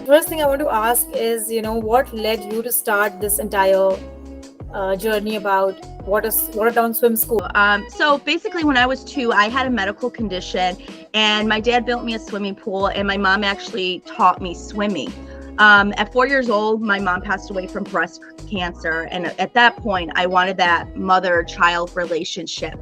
First thing I want to ask is, what led you to start this entire journey about Watertown Swim School? So basically, when I was 2, I had a medical condition, and my dad built me a swimming pool, and my mom actually taught me swimming. At 4 years old, my mom passed away from breast cancer, and at that point, I wanted that mother-child relationship.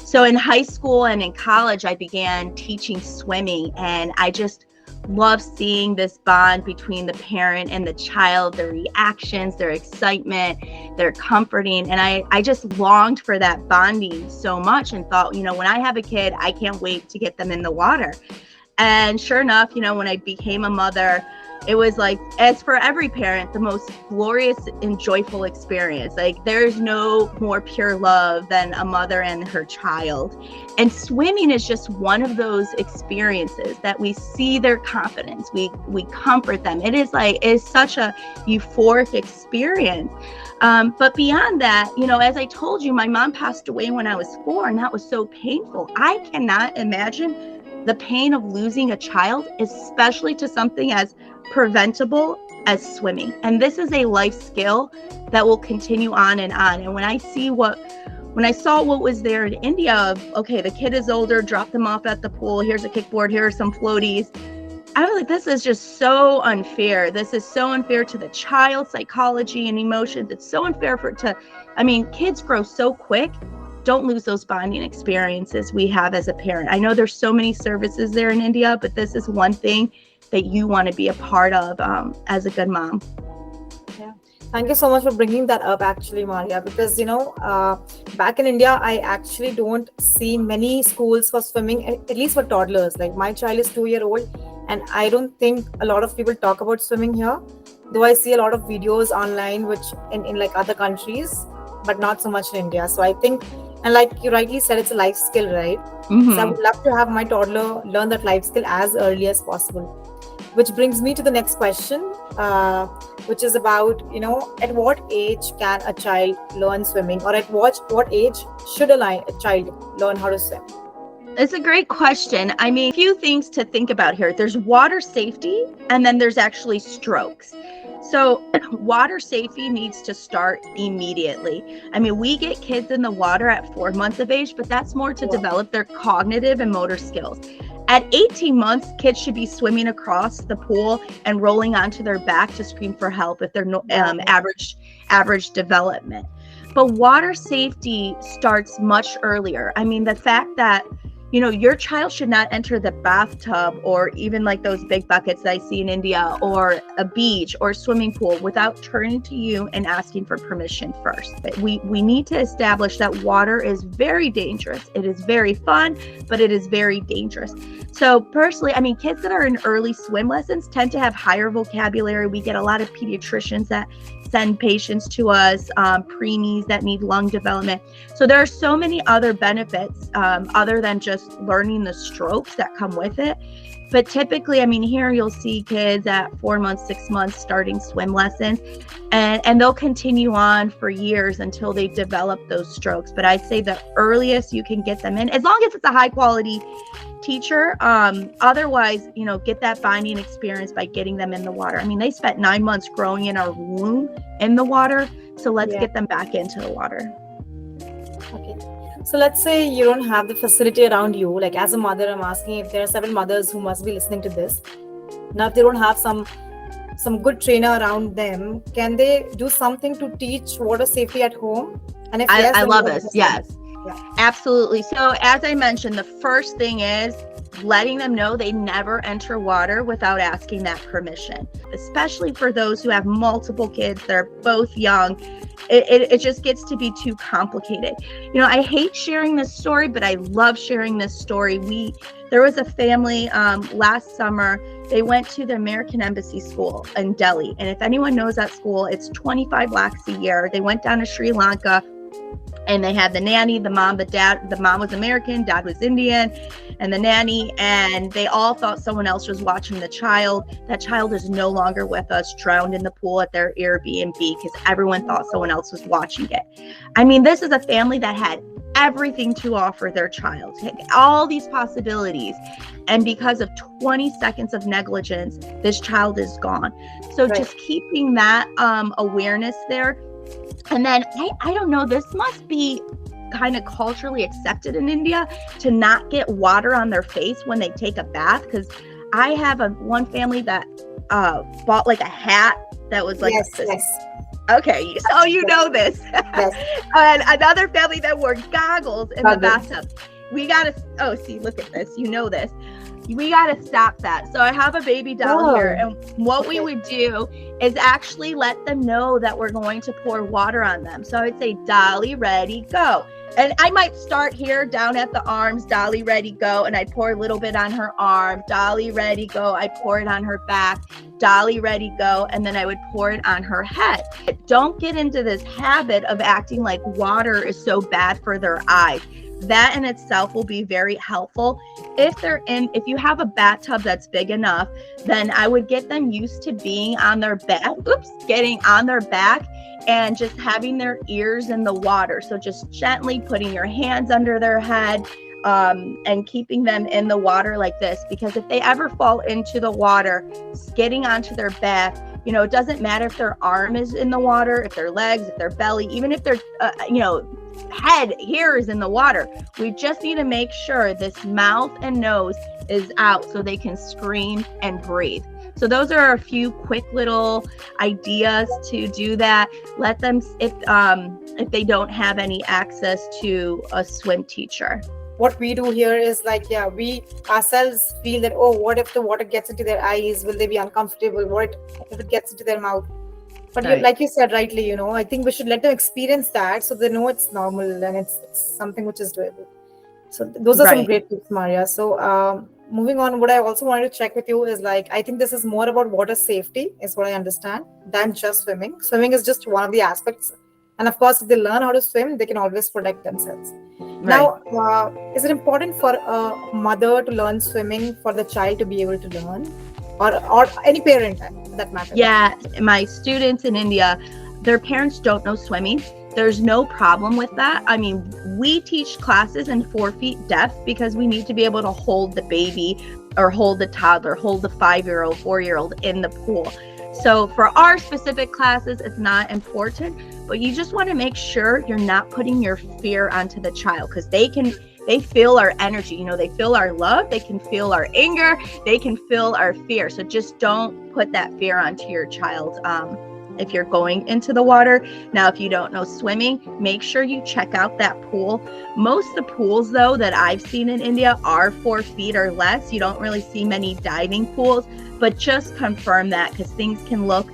So in high school and in college, I began teaching swimming, and I just love seeing this bond between the parent and the child, their reactions, their excitement, their comforting. And I just longed for that bonding so much and thought, when I have a kid, I can't wait to get them in the water. And sure enough, when I became a mother, it was like, as for every parent, the most glorious and joyful experience. Like, there's no more pure love than a mother and her child. And swimming is just one of those experiences that we see their confidence. We comfort them. It is such a euphoric experience. But beyond that, as I told you, my mom passed away when I was 4, and that was so painful. I cannot imagine the pain of losing a child, especially to something as preventable as swimming. And this is a life skill that will continue on and on. And when I saw what was there in India of, okay, the kid is older, drop them off at the pool, here's a kickboard, here are some floaties, I was like, this is just so unfair. This is so unfair to the child's psychology and emotions. It's so unfair kids grow so quick. Don't lose those bonding experiences we have as a parent. I know there's so many services there in India, but this is one thing that you want to be a part of as a good mom. Yeah. Thank you so much for bringing that up, actually, Maria, because, back in India, I actually don't see many schools for swimming, at least for toddlers. Like, my child is 2-year-old, and I don't think a lot of people talk about swimming here, though I see a lot of videos online, which in like other countries, but not so much in India. So I think, and like you rightly said, it's a life skill, right? Mm-hmm. So I would love to have my toddler learn that life skill as early as possible. Which brings me to the next question, which is about, at what age can a child learn swimming, or at what age should a child learn how to swim? It's a great question. A few things to think about here. There's water safety, and then there's actually strokes. So water safety needs to start immediately. We get kids in the water at 4 months of age, but that's more to develop their cognitive and motor skills. At 18 months, kids should be swimming across the pool and rolling onto their back to scream for help if they're average development. But water safety starts much earlier. The fact that your child should not enter the bathtub or even like those big buckets that I see in India, or a beach or swimming pool, without turning to you and asking for permission first. But we need to establish that water is very dangerous. It is very fun, but it is very dangerous. So personally, kids that are in early swim lessons tend to have higher vocabulary. We get a lot of pediatricians that send patients to us, preemies that need lung development. So there are so many other benefits other than just learning the strokes that come with it. But typically, here you'll see kids at 4 months, 6 months starting swim lessons, and they'll continue on for years until they develop those strokes. But I'd say the earliest you can get them in, as long as it's a high quality teacher, otherwise, get that bonding experience by getting them in the water. They spent 9 months growing in our womb in the water, so let's get them back into the water. Okay. So let's say you don't have the facility around you. Like, as a mother, I'm asking if there are several mothers who must be listening to this. Now, if they don't have some good trainer around them, can they do something to teach water safety at home? And if yes, I love this. Yes. Yeah. Absolutely. So as I mentioned, the first thing is letting them know they never enter water without asking that permission, especially for those who have multiple kids. They're both young. It just gets to be too complicated. I hate sharing this story, but I love sharing this story. There was a family last summer. They went to the American Embassy School in Delhi. And if anyone knows that school, it's 25 lakhs a year. They went down to Sri Lanka, and they had the nanny, the mom, the dad. The mom was American, dad was Indian, and the nanny, and they all thought someone else was watching the child. That child is no longer with us, drowned in the pool at their Airbnb because everyone thought someone else was watching it. This is a family that had everything to offer their child, all these possibilities. And because of 20 seconds of negligence, this child is gone. So Right. just keeping that awareness there. And then I don't know, this must be kind of culturally accepted in India to not get water on their face when they take a bath. Because I have one family that bought like a hat that was like Yes, this. yes, Okay, so you know this. yes. And another family that wore goggles in the Goggles. bathtub. We gotta, oh, see, look at this. You know this. We gotta stop that. So I have a baby doll Oh, here, and what we okay. would do is actually let them know that we're going to pour water on them. So I would say, Dolly, ready, go. And I might start here down at the arms, Dolly, ready, go. And I'd pour a little bit on her arm, Dolly, ready, go. I'd pour it on her back, Dolly, ready, go. And then I would pour it on her head. Don't get into this habit of acting like water is so bad for their eyes. That in itself will be very helpful. If you have a bathtub that's big enough, then I would get them used to being on their back, getting on their back and just having their ears in the water. So just gently putting your hands under their head and keeping them in the water like this. Because if they ever fall into the water, getting onto their back, it doesn't matter if their arm is in the water, if their legs, if their belly, even if their, head here is in the water. We just need to make sure this mouth and nose is out so they can scream and breathe. So those are a few quick little ideas to do that. Let them, if they don't have any access to a swim teacher. What we do here is like, yeah, we ourselves feel that, oh, what if the water gets into their eyes? Will they be uncomfortable? What if it gets into their mouth? But Right. like you said rightly, I think we should let them experience that so they know it's normal and it's something which is doable. So those are some Right. great tips, Maria. So moving on, what I also wanted to check with you is like, I think this is more about water safety, is what I understand, than just swimming. Swimming is just one of the aspects. And of course, if they learn how to swim, they can always protect themselves. Right. Now, is it important for a mother to learn swimming for the child to be able to learn? Or any parent that matters? Yeah, my students in India, their parents don't know swimming. There's no problem with that. I mean, we teach classes in 4 feet depth because we need to be able to hold the baby or hold the toddler, hold the 5-year-old, 4-year-old in the pool. So for our specific classes, it's not important, but you just want to make sure you're not putting your fear onto the child, because they feel our energy, they feel our love, they can feel our anger, they can feel our fear. So just don't put that fear onto your child if you're going into the water. Now, if you don't know swimming, make sure you check out that pool. Most of the pools, though, that I've seen in India are 4 feet or less. You don't really see many diving pools, but just confirm that, because things can look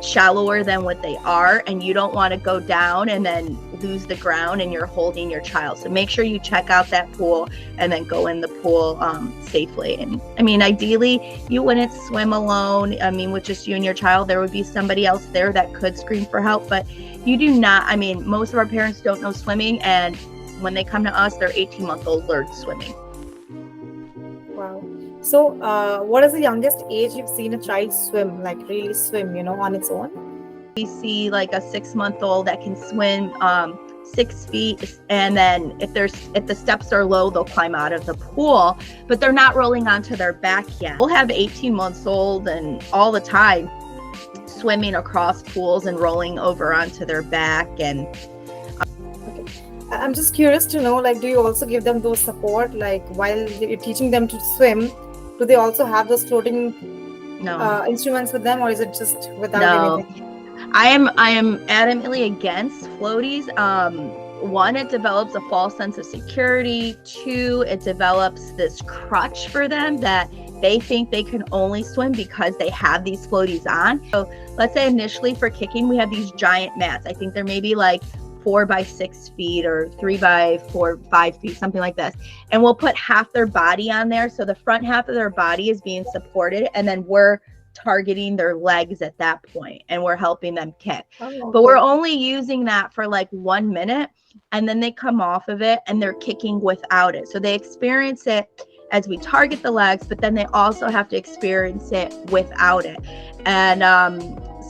shallower than what they are, and you don't want to go down and then lose the ground and you're holding your child. So make sure you check out that pool and then go in the pool safely. And I mean, ideally you wouldn't swim alone. I mean, with just you and your child, there would be somebody else there that could scream for help, but you do not. I mean, most of our parents don't know swimming, and when they come to us, their 18-month-old learns swimming. Wow. So, what is the youngest age you've seen a child swim, like really swim, on its own? We see like a 6-month-old that can swim 6 feet, and then if the steps are low, they'll climb out of the pool, but they're not rolling onto their back yet. We'll have 18-months-old and all the time swimming across pools and rolling over onto their back. And Okay. I'm just curious to know, like, do you also give them those support, like while you're teaching them to swim? Do they also have those floating no. instruments with them, or is it just without No. anything? I am adamantly against floaties. One, it develops a false sense of security. 2, it develops this crutch for them that they think they can only swim because they have these floaties on. So let's say initially for kicking, we have these giant mats. I think they're maybe like 4 by 6 feet or 3 by 4, 5 feet, something like this. And we'll put half their body on there. So the front half of their body is being supported, and then we're targeting their legs at that point, and we're helping them kick. Oh, But we're okay. only using that for like 1 minute, and then they come off of it and they're kicking without it. So they experience it as we target the legs, but then they also have to experience it without it. And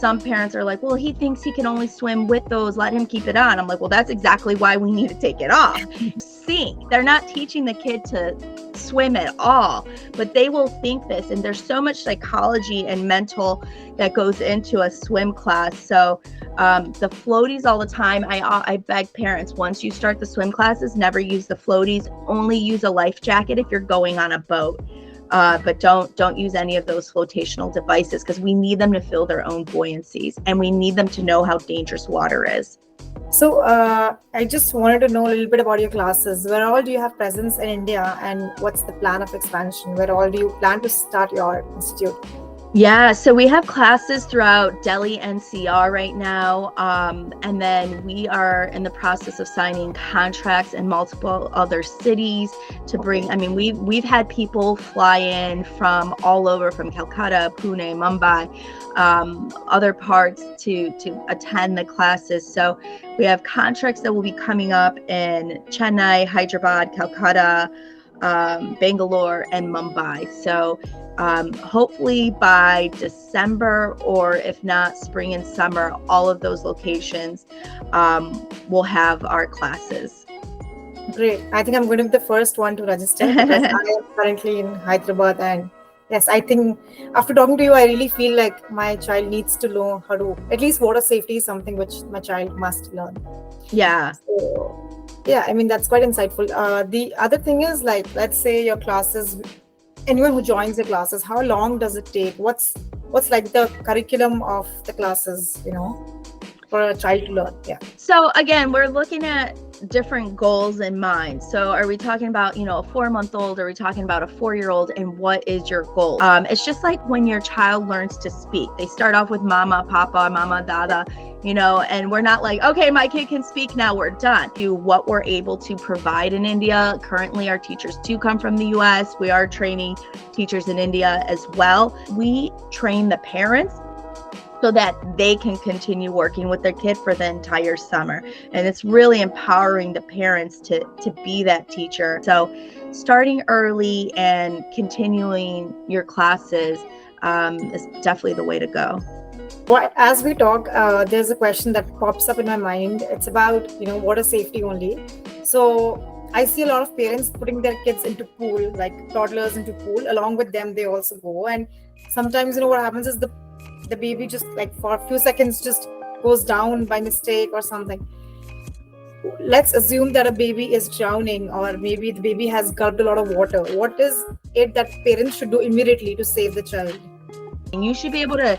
some parents are like, well, he thinks he can only swim with those, let him keep it on. I'm like, well, that's exactly why we need to take it off. Sink. They're not teaching the kid to swim at all, but they will think this, and there's so much psychology and mental that goes into a swim class. So the floaties all the time, I beg parents, once you start the swim classes, never use the floaties, only use a life jacket if you're going on a boat. But don't use any of those flotational devices, because we need them to feel their own buoyancies, and we need them to know how dangerous water is. So I just wanted to know a little bit about your classes. Where all do you have presence in India, and what's the plan of expansion? Where all do you plan to start your institute? Yeah, so we have classes throughout Delhi NCR right now, and then we are in the process of signing contracts in multiple other cities to bring. I mean, we've had people fly in from all over, from Calcutta, Pune, Mumbai, other parts to attend the classes. So we have contracts that will be coming up in Chennai, Hyderabad, Calcutta, Bangalore, and Mumbai. So hopefully by December, or if not spring and summer, all of those locations will have our classes. Great. I think I'm going to be the first one to register, because I am currently in Hyderabad, and yes, I think after talking to you, I really feel like my child needs to know how to, at least water safety is something which my child must learn. Yeah. So, yeah, I mean, that's quite insightful. The other thing is, like, let's say your classes, anyone who joins the classes, how long does it take? What's like the curriculum of the classes, for a child to learn? Yeah. So again, we're looking at different goals in mind. So are we talking about, a 4-month-old? Are we talking about a 4-year-old? And what is your goal? It's just like when your child learns to speak. They start off with mama, papa, mama, dada, and we're not like, okay, my kid can speak now, we're done. Do what we're able to provide in India. Currently, our teachers do come from the US. We are training teachers in India as well. We train the parents so that they can continue working with their kid for the entire summer. And it's really empowering the parents to be that teacher. So starting early and continuing your classes is definitely the way to go. Well, as we talk, there's a question that pops up in my mind. It's about, water safety only. So I see a lot of parents putting their kids into pool, like toddlers into pool. Along with them, they also go. And sometimes, what happens is the baby just, like, for a few seconds just goes down by mistake or something. Let's assume that a baby is drowning, or maybe the baby has gulped a lot of water. What is it that parents should do immediately to save the child? And you should be able to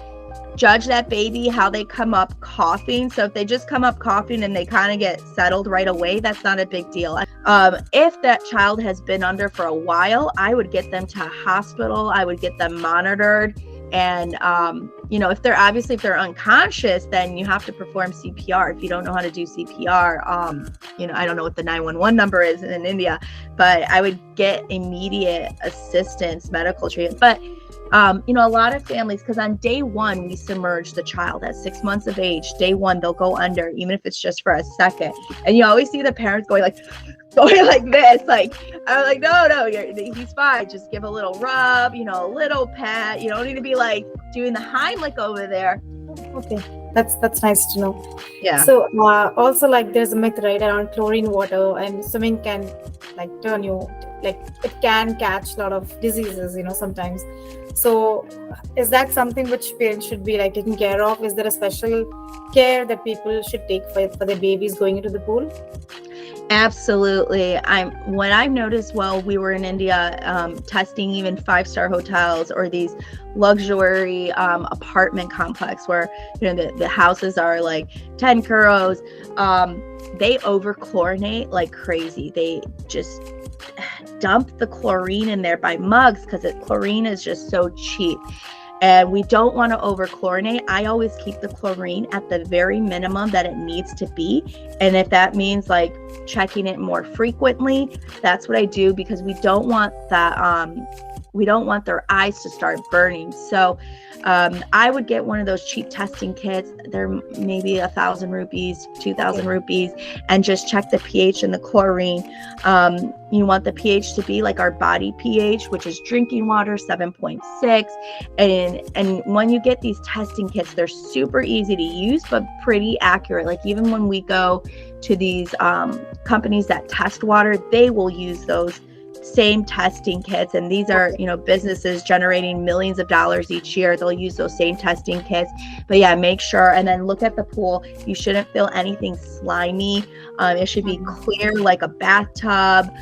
judge that baby how they come up coughing. So if they just come up coughing and they kind of get settled right away, that's not a big deal. If that child has been under for a while, I would get them to a hospital. I would get them monitored. And, if they're unconscious, then you have to perform CPR. If you don't know how to do CPR, I don't know what the 911 number is in India, but I would get immediate assistance, medical treatment. But, a lot of families, because on day one, we submerge the child at 6 months of age. Day one, they'll go under, even if it's just for a second. And you always see the parents going like this, like, I'm like, no, he's fine. Just give a little rub, a little pat. You don't need to be like doing the Heimlich over there. Okay, that's nice to know. Yeah. So also, like, there's a myth, right, around chlorine water, and swimming can, like, turn you, like, it can catch a lot of diseases, sometimes. So is that something which parents should be, like, taking care of? Is there a special care that people should take for their babies going into the pool? Absolutely. What I've noticed while we were in India, testing even 5-star hotels or these luxury apartment complex where the houses are like 10 crores, they over chlorinate like crazy. They just dump the chlorine in there by mugs because chlorine is just so cheap. And we don't want to over chlorinate. I always keep the chlorine at the very minimum that it needs to be. And if that means like checking it more frequently, that's what I do, because we don't want that we don't want their eyes to start burning. So I would get one of those cheap testing kits. They're maybe 1,000 rupees, 2,000 rupees, and just check the pH and the chlorine. You want the pH to be like our body pH, which is drinking water, 7.6. And when you get these testing kits, they're super easy to use, but pretty accurate. Like even when we go to these companies that test water, they will use those same testing kits, and these are, you know, businesses generating millions of dollars each year. They'll use those same testing kits. But yeah, make sure, and then look at the pool. You shouldn't feel anything slimy. It should be clear like a bathtub.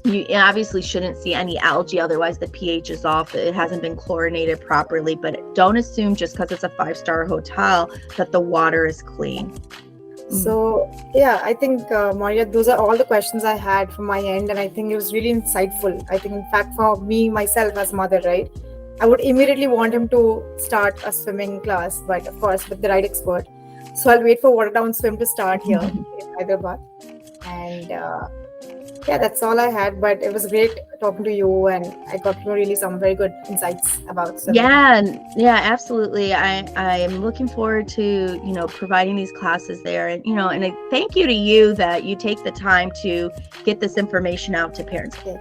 You obviously shouldn't see any algae, otherwise the pH is off. It hasn't been chlorinated properly. But don't assume just because it's a 5-star hotel that the water is clean. So yeah, I think Maria, those are all the questions I had from my end, and I think it was really insightful. I think, in fact, for me myself as a mother, right, I would immediately want him to start a swimming class, but of course with the right expert. So I'll wait for Water Down Swim to start here in Hyderabad, and yeah, that's all I had. But it was great talking to you, and I got to know really some very good insights about swimming. Yeah, absolutely. I am looking forward to, you know, providing these classes there, and, you know, and thank you to you that you take the time to get this information out to parents. Okay.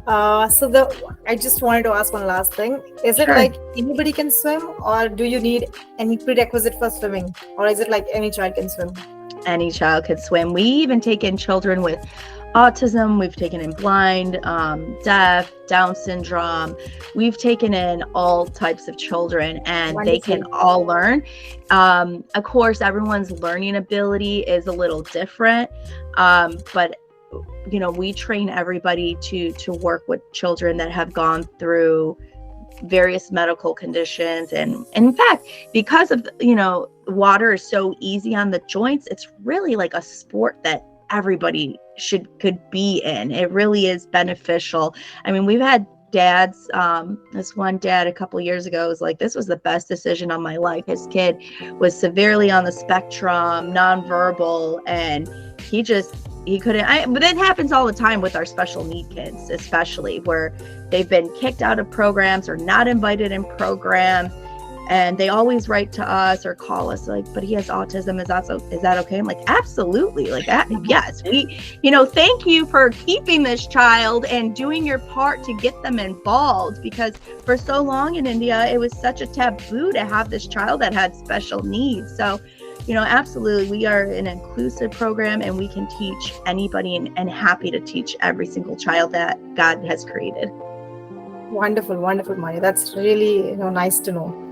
I just wanted to ask one last thing. Is it Sure. like anybody can swim, or do you need any prerequisite for swimming, or is it like any child can swim? Any child could swim. We even take in children with autism. We've taken in blind, deaf, Down syndrome. We've taken in all types of children, and they can all learn. Of course, everyone's learning ability is a little different, but you know, we train everybody to work with children that have gone through various medical conditions. And in fact, because of, you know, water is so easy on the joints, it's really like a sport that everybody could be in. It really is beneficial. I mean, we've had dads, this one dad a couple years ago was like, this was the best decision of my life. His kid was severely on the spectrum, nonverbal, and he couldn't. But it happens all the time with our special need kids, especially where they've been kicked out of programs or not invited in programs, and they always write to us or call us like, but he has autism. Is that okay? I'm like, absolutely. Like, yes, you know, thank you for keeping this child and doing your part to get them involved, because for so long in India, it was such a taboo to have this child that had special needs. So, you know, absolutely, we are an inclusive program, and we can teach anybody, and happy to teach every single child that God has created. Wonderful, wonderful, Maria. That's really, you know, nice to know.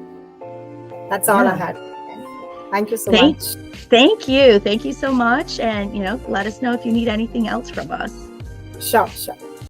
That's all I had. Thank you so much. Thank you so much, and, you know, let us know if you need anything else from us. Sure.